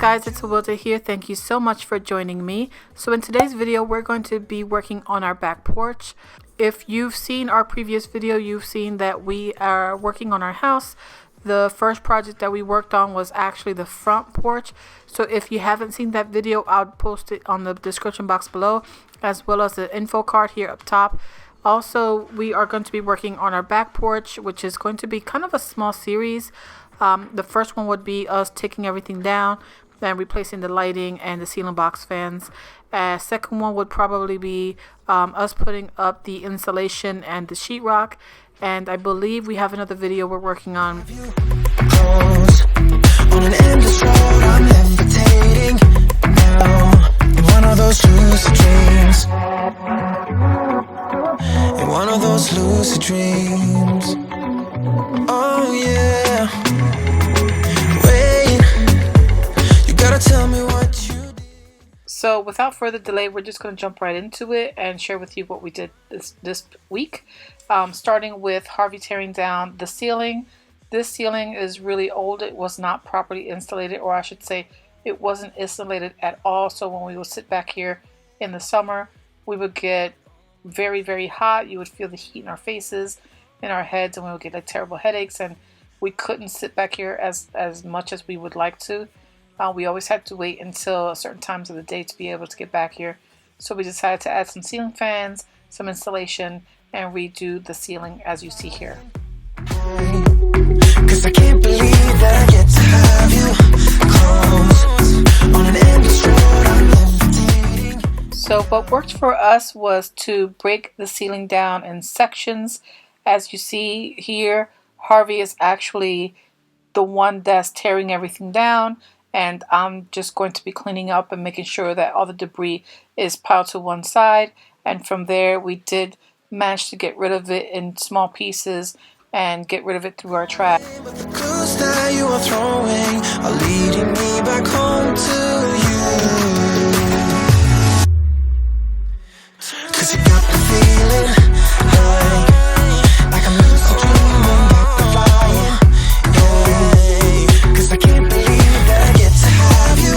guys, it's Wilda here. Thank you so much for joining me. So in today's video, we're going to be working on our back porch. If you've seen our previous video, you've seen that we are working on our house. The first project that we worked on was actually the front porch. So if you haven't seen that video, I'll post it on the description box below, as well as the info card here up top. Also, we are going to be working on our back porch, which is going to be kind of a small series. The first one would be us taking everything down and replacing the lighting and the ceiling box fans. Second one would probably be us putting up the insulation and the sheetrock. And I believe we have another video we're working on. On an endless road, I'm levitating now in one of those lucid dreams. In one of those lucid dreams. Oh yeah. Wait, you gotta tell me what you did. So without further delay, we're just gonna jump right into it and share with you what we did this week. Starting with Harvey tearing down the ceiling. This ceiling is really old. It was not properly insulated, or I should say it wasn't insulated at all. So when we would sit back here in the summer, we would get very, very hot. You would feel the heat in our faces, in our heads, and we would get like terrible headaches, and we couldn't sit back here as much as we would like to. We always had to wait until certain times of the day to be able to get back here. So we decided to add some ceiling fans, some insulation, and redo the ceiling as you see here. Cause I can't believe that I get to have you close on an endless road, I'm levitating. So what worked for us was to break the ceiling down in sections. As you see here, Harvey is actually the one that's tearing everything down, and I'm just going to be cleaning up and making sure that all the debris is piled to one side. And from there, we did manage to get rid of it in small pieces and get rid of it through our trash. But the clues that you are throwing are leading me back home to you. 'Cause you got the feeling like I'm lucid dreaming about the flying. Yeah. 'Cause I can't believe that I get to have you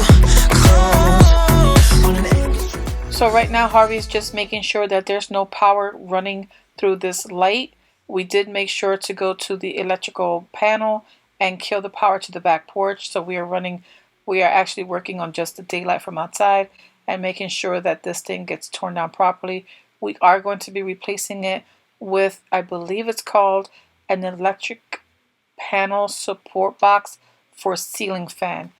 close on an endless dream. So right now Harvey's just making sure that there's no power running through this light. We did make sure to go to the electrical panel and kill the power to the back porch. So we are actually working on just the daylight from outside and making sure that this thing gets torn down properly. We are going to be replacing it with, I believe it's called an electric panel support box for ceiling fan.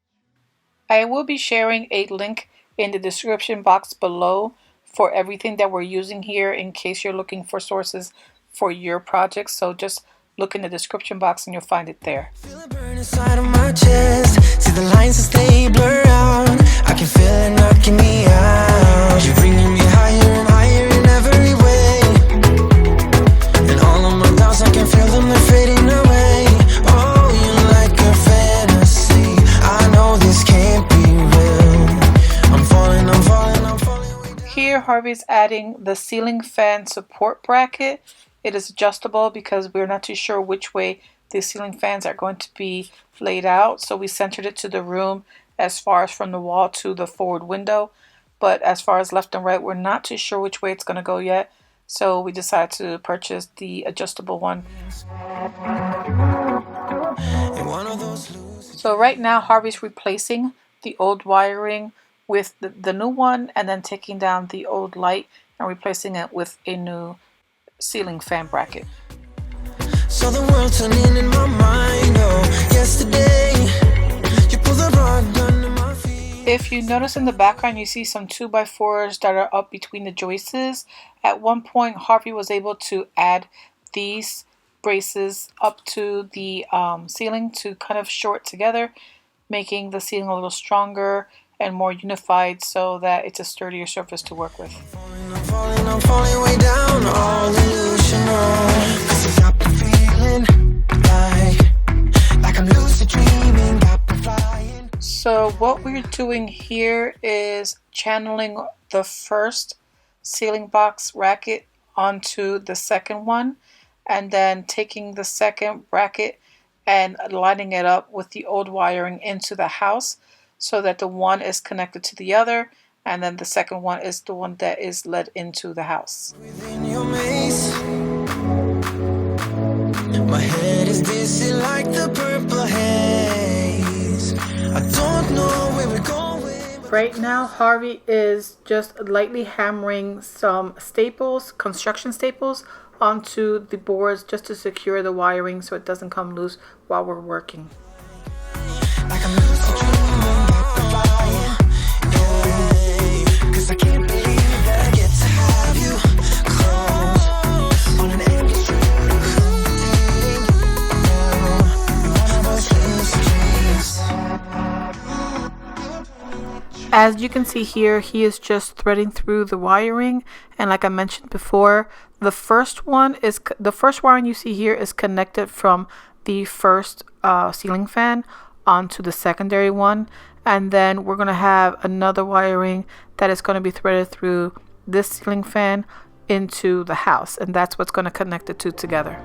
I will be sharing a link in the description box below for everything that we're using here in case you're looking for sources for your project. So just look in the description box and you'll find it there. Feel it burn inside of my chest. See the lines as they blur out. I can feel it knocking me out. You're bringing me higher and higher in every way. And all of my doubts, I can feel them, they're fading away. Oh, you're like a fantasy. I know this can't be real. I'm falling, I'm falling, I'm falling. Here Harvey's adding the ceiling fan support bracket. It is adjustable because we're not too sure which way the ceiling fans are going to be laid out. So we centered it to the room as far as from the wall to the forward window. But as far as left and right, we're not too sure which way it's going to go yet. So we decided to purchase the adjustable one. So right now Harvey's replacing the old wiring with the new one, and then taking down the old light and replacing it with a new ceiling fan bracket. So the world turning in my mind, oh, yesterday you pulled the rug under my feet. If you notice in the background, you see some 2x4s that are up between the joists. At one point Harvey was able to add these braces up to the ceiling to kind of short together, making the ceiling a little stronger and more unified so that it's a sturdier surface to work with. I'm falling way down, all illusional. 'Cause I got the feeling like I'm lucid dreaming, got the flying. So what we're doing here is channeling the first ceiling box bracket onto the second one, and then taking the second bracket and lining it up with the old wiring into the house. so that the one is connected to the other, and then the second one is the one that is led into the house. Within your maze, my head is dizzy like the purple haze. I don't know where we're going. Right now, Harvey is just lightly hammering some staples, construction staples, onto the boards just to secure the wiring so it doesn't come loose while we're working. Like I'm losing you, yeah. 'Cause I can't believe that I get to have you close on an empty street. One of us is As you can see here, he is just threading through the wiring, and like I mentioned before, the first wiring you see here is connected from the first ceiling fan onto the secondary one, and then we're going to have another wiring that is going to be threaded through this ceiling fan into the house, and that's what's going to connect the two together.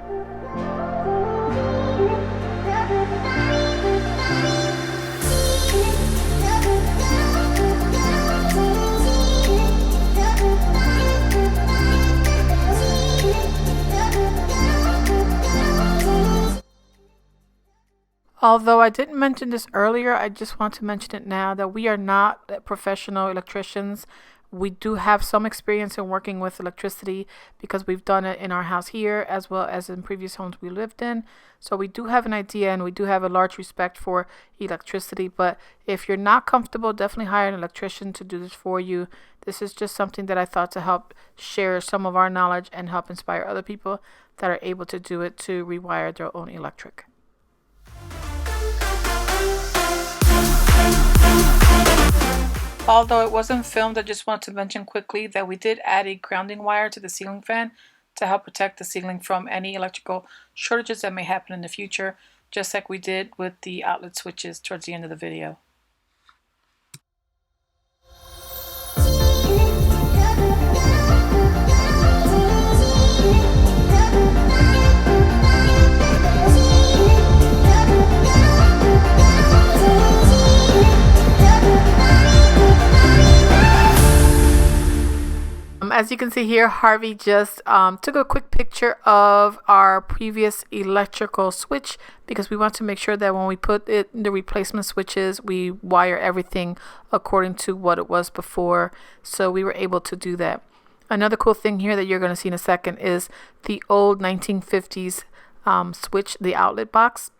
Although I didn't mention this earlier, I just want to mention it now that we are not professional electricians. We do have some experience in working with electricity because we've done it in our house here as well as in previous homes we lived in. So we do have an idea and we do have a large respect for electricity. But if you're not comfortable, definitely hire an electrician to do this for you. This is just something that I thought to help share some of our knowledge and help inspire other people that are able to do it to rewire their own electric. Although it wasn't filmed, I just want to mention quickly that we did add a grounding wire to the ceiling fan to help protect the ceiling from any electrical shortages that may happen in the future, just like we did with the outlet switches towards the end of the video. As you can see here, Harvey just took a quick picture of our previous electrical switch because we want to make sure that when we put it in the replacement switches, we wire everything according to what it was before. So we were able to do that. Another cool thing here that you're going to see in a second is the old 1950s switch, the outlet box.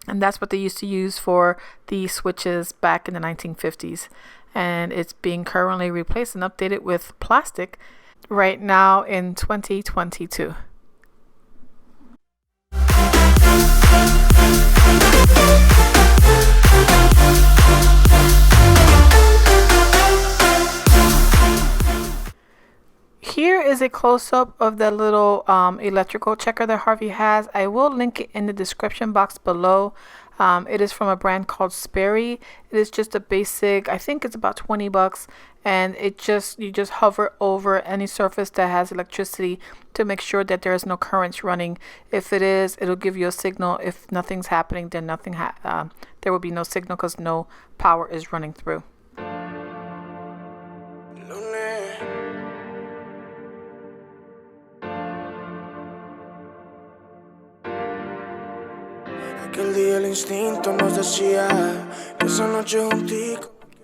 And that's what they used to use for the switches back in the 1950s. And it's being currently replaced and updated with plastic right now in 2022. Here is a close-up of the little electrical checker that Harvey has. I will link it in the description box below. It is from a brand called Sperry. It is just a basic, I think it's about $20, and you just hover over any surface that has electricity to make sure that there is no currents running. If it is, it'll give you a signal. If nothing's happening, then there will be no signal because no power is running through.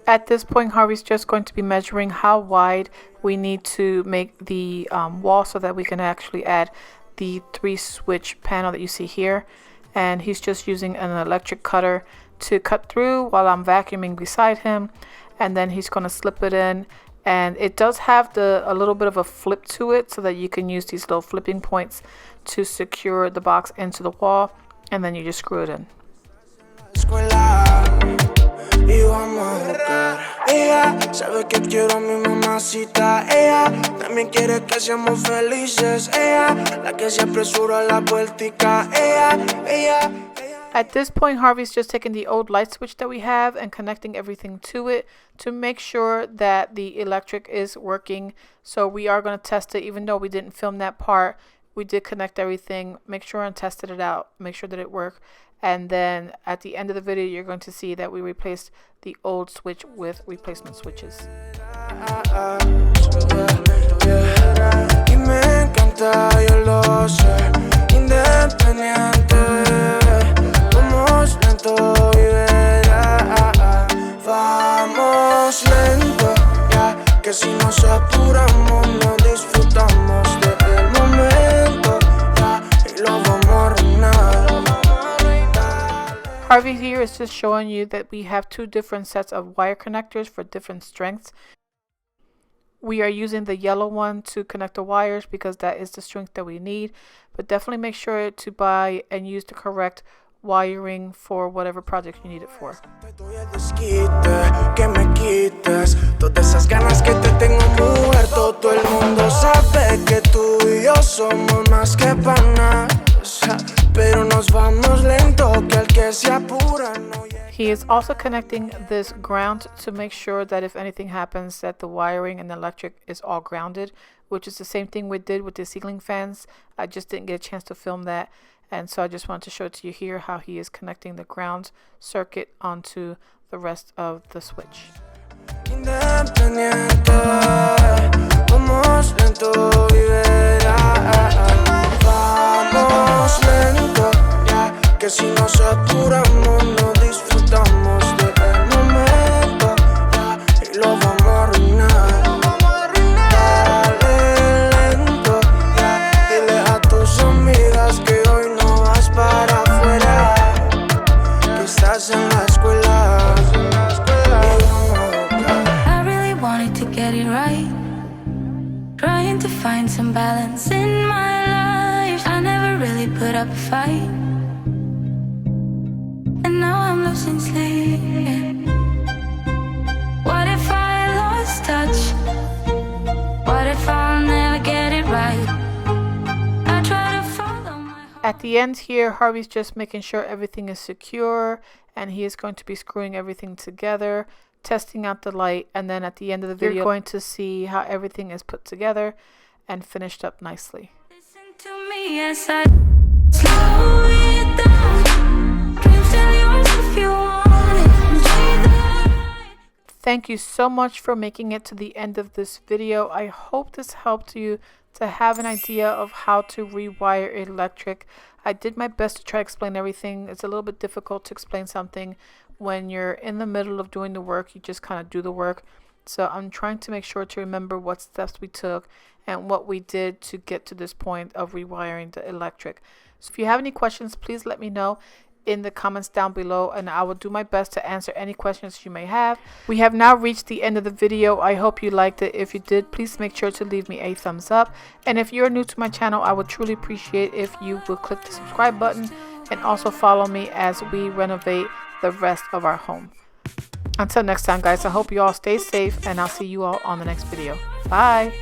At this point, Harvey's just going to be measuring how wide we need to make the wall so that we can actually add the 3-switch panel that you see here. And he's just using an electric cutter to cut through while I'm vacuuming beside him. And then he's going to slip it in. And it does have a little bit of a flip to it so that you can use these little flipping points to secure the box into the wall. And then you just screw it in. At this point, Harvey's just taking the old light switch that we have and connecting everything to it to make sure that the electric is working. So we are going to test it, even though we didn't film that part. We did connect everything, make sure and tested it out, make sure that it worked. And then at the end of the video, you're going to see that we replaced the old switch with replacement switches. Y me encanta, yo lo sé, independiente, vamos lento y verás, vamos lento, ya que si nos apuramos no disfrutamos del momento, ya, y lo vamos a arruinar. Harvey here is just showing you that we have two different sets of wire connectors for different strengths. We are using the yellow one to connect the wires because that is the strength that we need, but definitely make sure to buy and use the correct wiring for whatever project you need it for. Te doy el desquite, que me quites todas esas ganas que te tengo mujer. Todo el mundo sabe que tú y yo somos más que panas, pero nos vamos lento, que al que se apura no llega. He is also connecting this ground to make sure that if anything happens that the wiring and the electric is all grounded, which is the same thing we did with the ceiling fans. I just didn't get a chance to film that, and so I just wanted to show it to you here how he is connecting the ground circuit onto the rest of the switch. Independiente, vamos lento y verás, vamos lento, ya que si nos apuramos no disfrutamos del momento, ya, y lo vamos a arruinar. Dale lento, ya, dile a tus amigas que hoy no vas para afuera, que estás en la escuela. I really wanted to get it right, trying to find some balance in my life. I never really put up a fight, and now I'm losing sleep. What if I lost touch? What if I'll never get it right? I try to follow my heart. At the end here, Harvey's just making sure everything is secure, and he is going to be screwing everything together, testing out the light, and then at the end of the video, you're going to see how everything is put together and finished up nicely. Listen to me as I slow it down. Dreams still yours if you want it. Enjoy the ride. Thank you so much for making it to the end of this video. I hope this helped you to have an idea of how to rewire electric. I did my best to try to explain everything. It's a little bit difficult to explain something when you're in the middle of doing the work. You just kind of do the work. So I'm trying to make sure to remember what steps we took and what we did to get to this point of rewiring the electric. So if you have any questions, please let me know in the comments down below, and I will do my best to answer any questions you may have. We have now reached the end of the video. I hope you liked it. If you did, please make sure to leave me a thumbs up. And if you're new to my channel, I would truly appreciate if you would click the subscribe button and also follow me as we renovate the rest of our home. Until next time, guys, I hope you all stay safe, and I'll see you all on the next video. Bye.